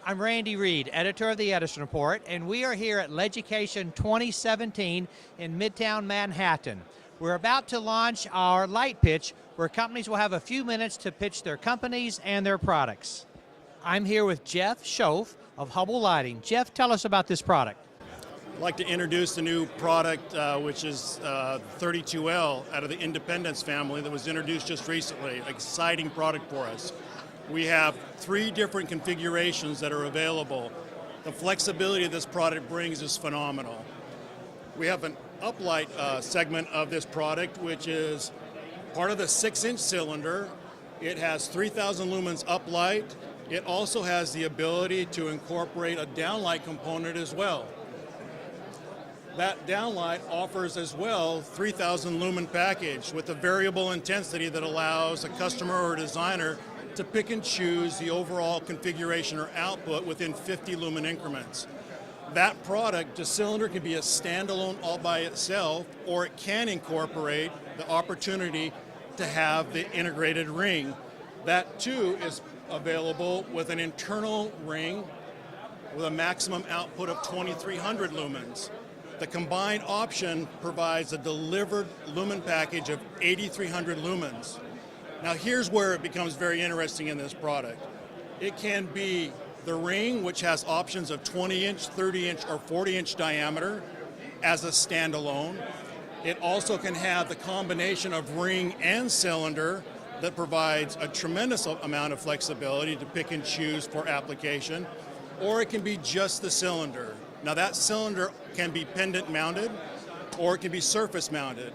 I'm Randy Reed, editor of the Edison Report, and we are here at LEDucation 2017 in Midtown Manhattan. We're about to launch our LightPitch, where companies will have a few minutes to pitch their companies and their products. I'm here with Jeff Schoaf of Hubbell Lighting. Jeff, tell us about this product. I'd like to introduce the new product, which is 32L out of the Independence family that was introduced just recently. Exciting product for us. We have 3 different configurations that are available. The flexibility this product brings is phenomenal. We have an uplight segment of this product, which is part of the 6-inch cylinder. It has 3,000 lumens uplight. It also has the ability to incorporate a downlight component as well. That downlight offers as well 3,000 lumen package with a variable intensity that allows a customer or a designer to pick and choose the overall configuration or output within 50 lumen increments. That product, the cylinder, can be a standalone all by itself, or it can incorporate the opportunity to have the integrated ring. That too is available with an internal ring with a maximum output of 2,300 lumens. The combined option provides a delivered lumen package of 8,300 lumens. Now here's where it becomes very interesting in this product. It can be the ring, which has options of 20-inch, 30-inch, or 40-inch diameter as a standalone. It also can have the combination of ring and cylinder that provides a tremendous amount of flexibility to pick and choose for application, or it can be just the cylinder. Now that cylinder can be pendant mounted, or it can be surface mounted.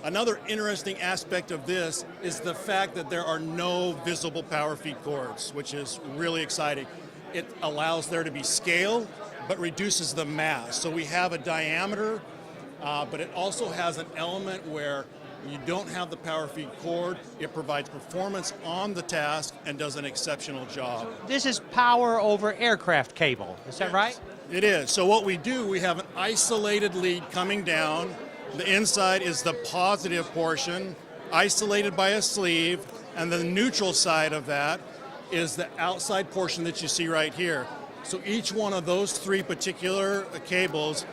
Another interesting aspect of this is the fact that there are no visible power feed cords, which is really exciting. It allows there to be scale, but reduces the mass. So we have a diameter, but it also has an element where you don't have the power feed cord. It provides performance on the task and does an exceptional job. This is power over aircraft cable, is that right? It is. So what we do, we have an isolated lead coming down. The inside is the positive portion, isolated by a sleeve, and the neutral side of that is the outside portion that you see right here. So each one of those 3 particular cables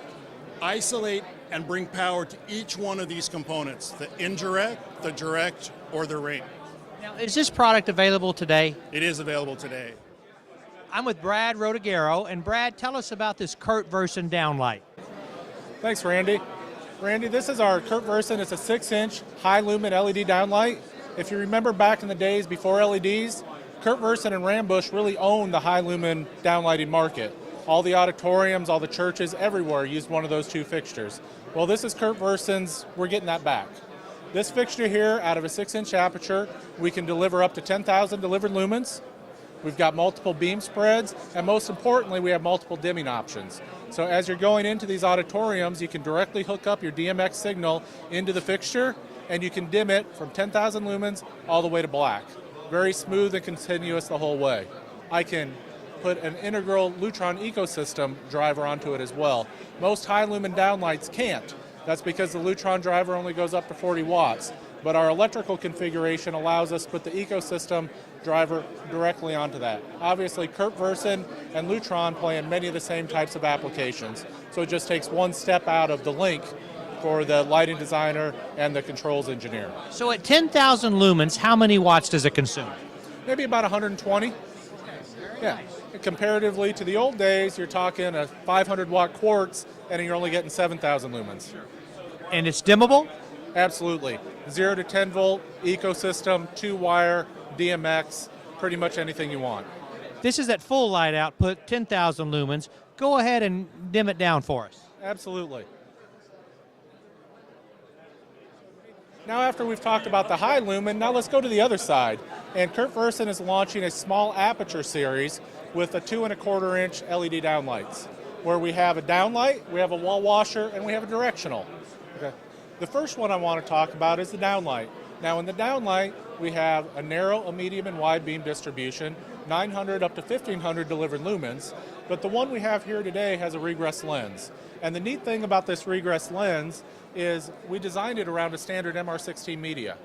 isolate and bring power to each one of these components, the indirect, the direct, or the ring. Now, is this product available today? It is available today. I'm with Brad Rodegaro, and Brad, tell us about this Kurt Versen downlight. Thanks, Randy. Randy, this is our Kurt Versen. It's a 6-inch high lumen LED downlight. If you remember back in the days before LEDs, Kurt Versen and Rambush really owned the high lumen downlighting market. All the auditoriums, all the churches, everywhere used one of those 2 fixtures. Well, this is Kurt Versen's, we're getting that back. This fixture here, out of a 6-inch aperture, we can deliver up to 10,000 delivered lumens. We've got multiple beam spreads, and most importantly, we have multiple dimming options. So as you're going into these auditoriums, you can directly hook up your DMX signal into the fixture, and you can dim it from 10,000 lumens all the way to black. Very smooth and continuous the whole way. I can put an integral Lutron ecosystem driver onto it as well. Most high lumen downlights can't. That's because the Lutron driver only goes up to 40 watts. But our electrical configuration allows us to put the ecosystem driver directly onto that. Obviously, Kurt Versen and Lutron play in many of the same types of applications. So it just takes one step out of the link for the lighting designer and the controls engineer. So at 10,000 lumens, how many watts does it consume? Maybe about 120. Yeah. Comparatively to the old days, you're talking a 500 watt quartz and you're only getting 7,000 lumens. And it's dimmable? Absolutely. 0 to 10 volt ecosystem, 2-wire, DMX, pretty much anything you want. This is at full light output, 10,000 lumens. Go ahead and dim it down for us. Absolutely. Now after we've talked about the high lumen, now let's go to the other side. And Kurt Versen is launching a small aperture series with a 2¼ inch LED downlights, where we have a downlight, we have a wall washer, and we have a directional. Okay. The first one I want to talk about is the downlight. Now in the downlight, we have a narrow, a medium, and wide beam distribution, 900 up to 1,500 delivered lumens, but the one we have here today has a regress lens. And the neat thing about this regress lens is we designed it around a standard MR16 media.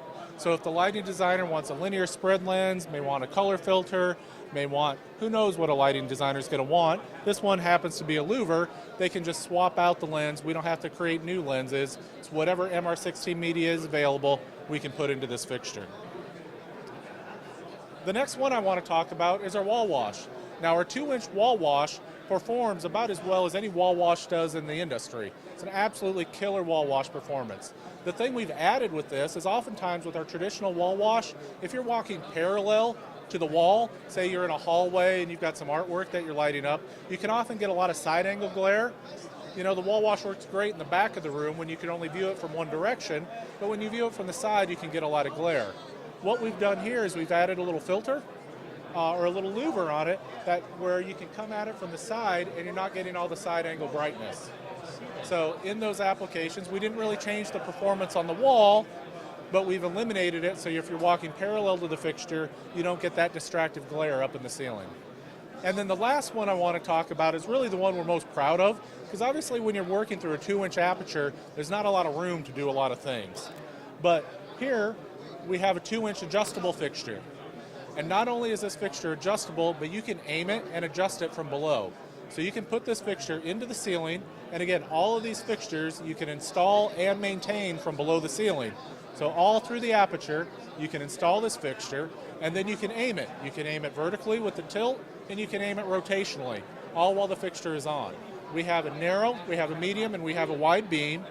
So if the lighting designer wants a linear spread lens, may want a color filter, may want, who knows what a lighting designer is going to want. This one happens to be a louver. They can just swap out the lens. We don't have to create new lenses. It's whatever MR16 media is available, we can put into this fixture. The next one I want to talk about is our wall wash. Now our 2-inch wall wash performs about as well as any wall wash does in the industry. It's an absolutely killer wall wash performance. The thing we've added with this is oftentimes with our traditional wall wash, if you're walking parallel to the wall, say you're in a hallway and you've got some artwork that you're lighting up, you can often get a lot of side angle glare. You know, the wall wash works great in the back of the room when you can only view it from one direction, but when you view it from the side, you can get a lot of glare. What we've done here is we've added a little filter or a little louver on it that where you can come at it from the side and you're not getting all the side angle brightness. So in those applications, we didn't really change the performance on the wall, but we've eliminated it so if you're walking parallel to the fixture, you don't get that distractive glare up in the ceiling. And then the last one I want to talk about is really the one we're most proud of, because obviously when you're working through a 2-inch aperture, there's not a lot of room to do a lot of things. But here, we have a 2-inch adjustable fixture. And not only is this fixture adjustable, but you can aim it and adjust it from below. So you can put this fixture into the ceiling, and again, all of these fixtures you can install and maintain from below the ceiling. So all through the aperture, you can install this fixture, and then you can aim it. You can aim it vertically with the tilt, and you can aim it rotationally, all while the fixture is on. We have a narrow, we have a medium, and we have a wide beam.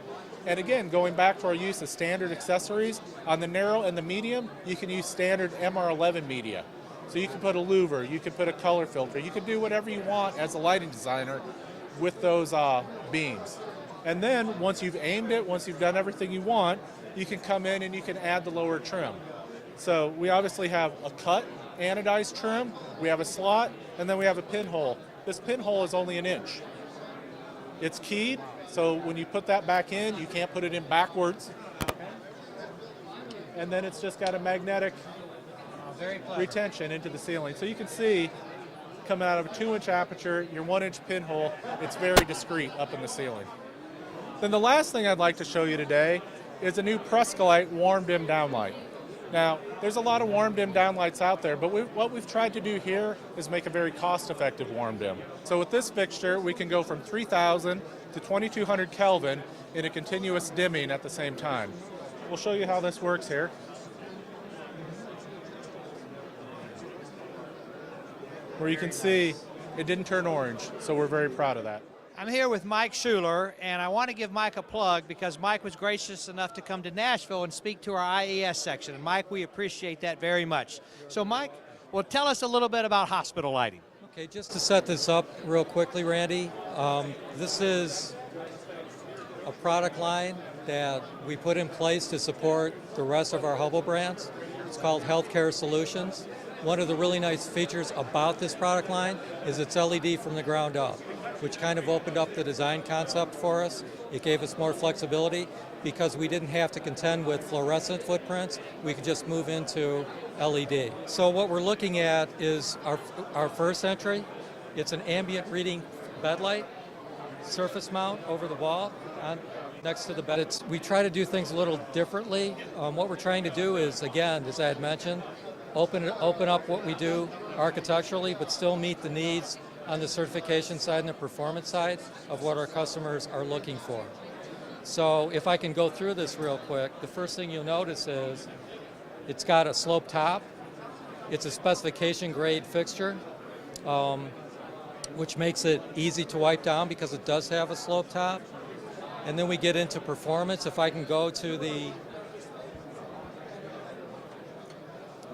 And again, going back to our use of standard accessories, on the narrow and the medium, you can use standard MR11 media. So you can put a louver, you can put a color filter, you can do whatever you want as a lighting designer with those beams. And then once you've aimed it, once you've done everything you want, you can come in and you can add the lower trim. So we obviously have a cut anodized trim, we have a slot, and then we have a pinhole. This pinhole is only 1 inch. It's keyed, so when you put that back in, you can't put it in backwards. And then it's just got a magnetic retention into the ceiling. So you can see, coming out of a 2-inch aperture, your 1-inch pinhole, it's very discreet up in the ceiling. Then the last thing I'd like to show you today is a new Prescolite warm dim downlight. Now, there's a lot of warm dim downlights out there, but what we've tried to do here is make a very cost-effective warm dim. So with this fixture, we can go from 3,000 to 2,200 Kelvin in a continuous dimming at the same time. We'll show you how this works here. Where you can see it didn't turn orange, so we're very proud of that. I'm here with Mike Schuler, and I want to give Mike a plug because Mike was gracious enough to come to Nashville and speak to our IES section. And Mike, we appreciate that very much. So Mike, well, tell us a little bit about hospital lighting. Okay, just to set this up real quickly, Randy, this is a product line that we put in place to support the rest of our Hubbell brands. It's called Healthcare Solutions. One of the really nice features about this product line is it's LED from the ground up, which kind of opened up the design concept for us. It gave us more flexibility because we didn't have to contend with fluorescent footprints. We could just move into LED. So what we're looking at is our first entry. It's an ambient reading bed light, surface mount over the wall next to the bed. We try to do things a little differently. What we're trying to do is, again, as I had mentioned, open up what we do architecturally, but still meet the needs on the certification side and the performance side of what our customers are looking for. So if I can go through this real quick, the first thing you'll notice is it's got a slope top. It's a specification grade fixture, which makes it easy to wipe down because it does have a slope top. And then we get into performance. If I can go to the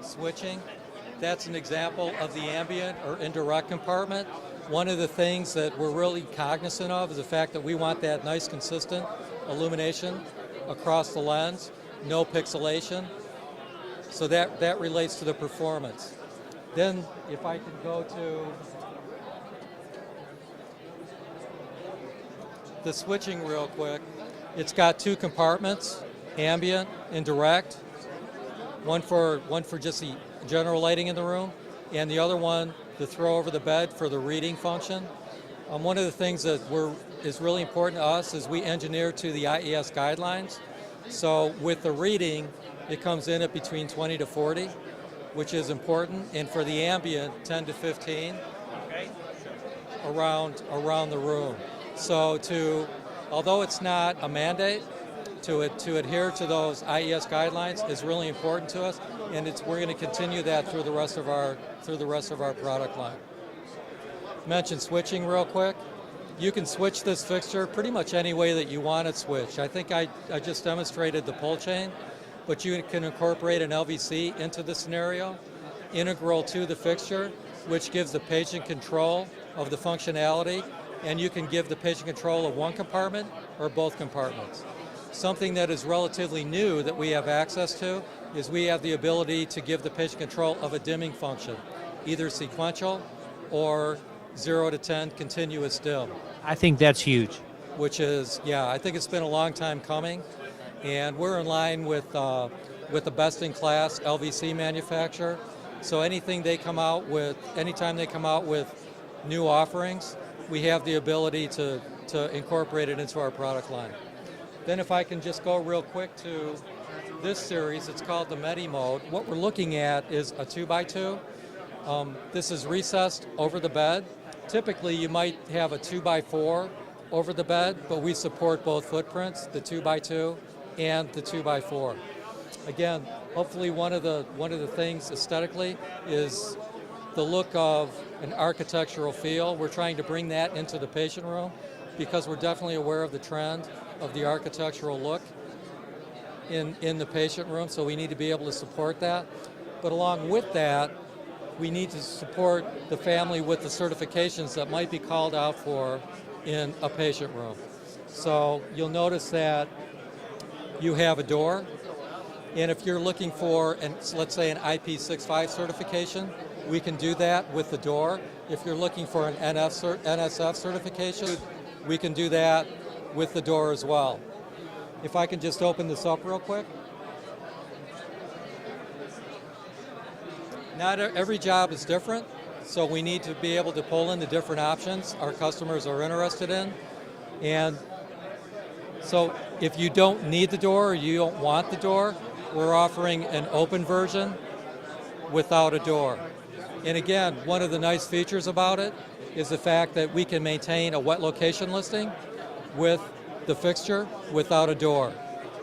switching, that's an example of the ambient or indirect compartment. One of the things that we're really cognizant of is the fact that we want that nice consistent illumination across the lens, no pixelation. So that relates to the performance. Then if I can go to the switching real quick, it's got 2 compartments, ambient and direct, one for just the general lighting in the room, and the other one, the throw over the bed for the reading function. One of the things that is really important to us is we engineer to the IES guidelines. So with the reading, it comes in at between 20 to 40, which is important, and for the ambient, 10 to 15 Okay. around the room. So although it's not a mandate, to adhere to those IES guidelines is really important to us, and we're going to continue that through the rest of our product line. Mention switching real quick. You can switch this fixture pretty much any way that you want it switched. I think I just demonstrated the pull chain, but you can incorporate an LVC into the scenario, integral to the fixture, which gives the patient control of the functionality, and you can give the patient control of one compartment or both compartments. Something that is relatively new that we have access to is we have the ability to give the patient control of a dimming function, either sequential or 0 to 10 continuous dim. I think that's huge. Which is, yeah, I think it's been a long time coming, and we're in line with the best-in-class LVC manufacturer. So anytime they come out with new offerings, we have the ability to incorporate it into our product line. Then if I can just go real quick to this series, it's called the Medi Mode. What we're looking at is a 2x2. This is recessed over the bed. Typically you might have a 2x4 over the bed, but we support both footprints, the 2x2 and the 2x4. Again, hopefully one of the things aesthetically is the look of an architectural feel. We're trying to bring that into the patient room because we're definitely aware of the trend of the architectural look in the patient room, so we need to be able to support that. But along with that, we need to support the family with the certifications that might be called out for in a patient room. So you'll notice that you have a door, and if you're looking for, let's say, an IP65 certification, we can do that with the door. If you're looking for an NSF certification, we can do that with the door as well. If I can just open this up real quick. Not every job is different, so we need to be able to pull in the different options our customers are interested in. And so if you don't need the door or you don't want the door, we're offering an open version without a door. And again, one of the nice features about it is the fact that we can maintain a wet location listing with the fixture without a door,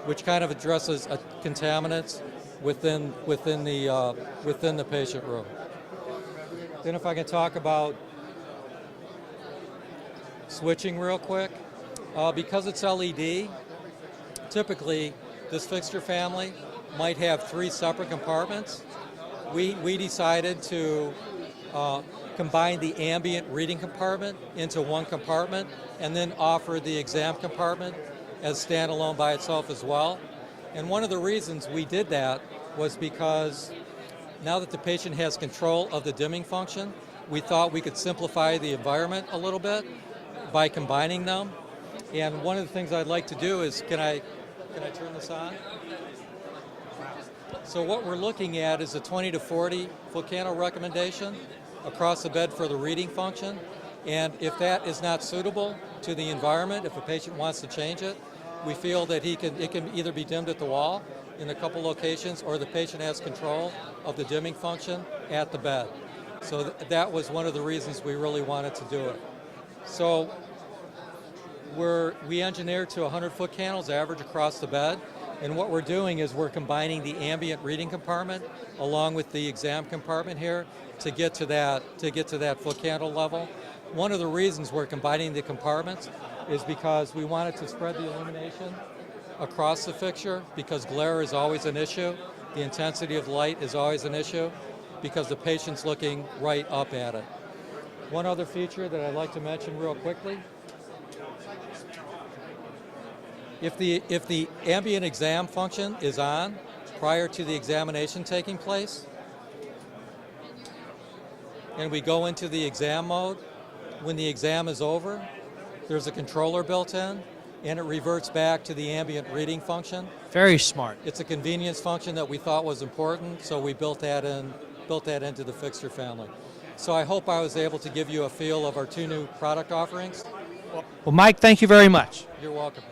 which kind of addresses contaminants within the patient room. Then if I can talk about switching real quick, because it's LED, typically this fixture family might have 3 separate compartments. We decided to combine the ambient reading compartment into one compartment and then offer the exam compartment as standalone by itself as well. And one of the reasons we did that was because now that the patient has control of the dimming function, we thought we could simplify the environment a little bit by combining them. And one of the things I'd like to do is, can I turn this on? So what we're looking at is a 20 to 40 foot candle recommendation across the bed for the reading function. And if that is not suitable to the environment, if a patient wants to change it, we feel that it can either be dimmed at the wall in a couple locations, or the patient has control of the dimming function at the bed. So that was one of the reasons we really wanted to do it. So we engineered to 100 foot candles average across the bed, and what we're doing is we're combining the ambient reading compartment along with the exam compartment here to get to that foot candle level. One of the reasons we're combining the compartments is because we wanted to spread the illumination across the fixture, because glare is always an issue. The intensity of light is always an issue because the patient's looking right up at it. One other feature that I'd like to mention real quickly, if the ambient exam function is on prior to the examination taking place, and we go into the exam mode, when the exam is over, there's a controller built in, and it reverts back to the ambient reading function. Very smart. It's a convenience function that we thought was important, so we built that into the fixture family. So I hope I was able to give you a feel of our 2 new product offerings. Well, Mike, thank you very much. You're welcome.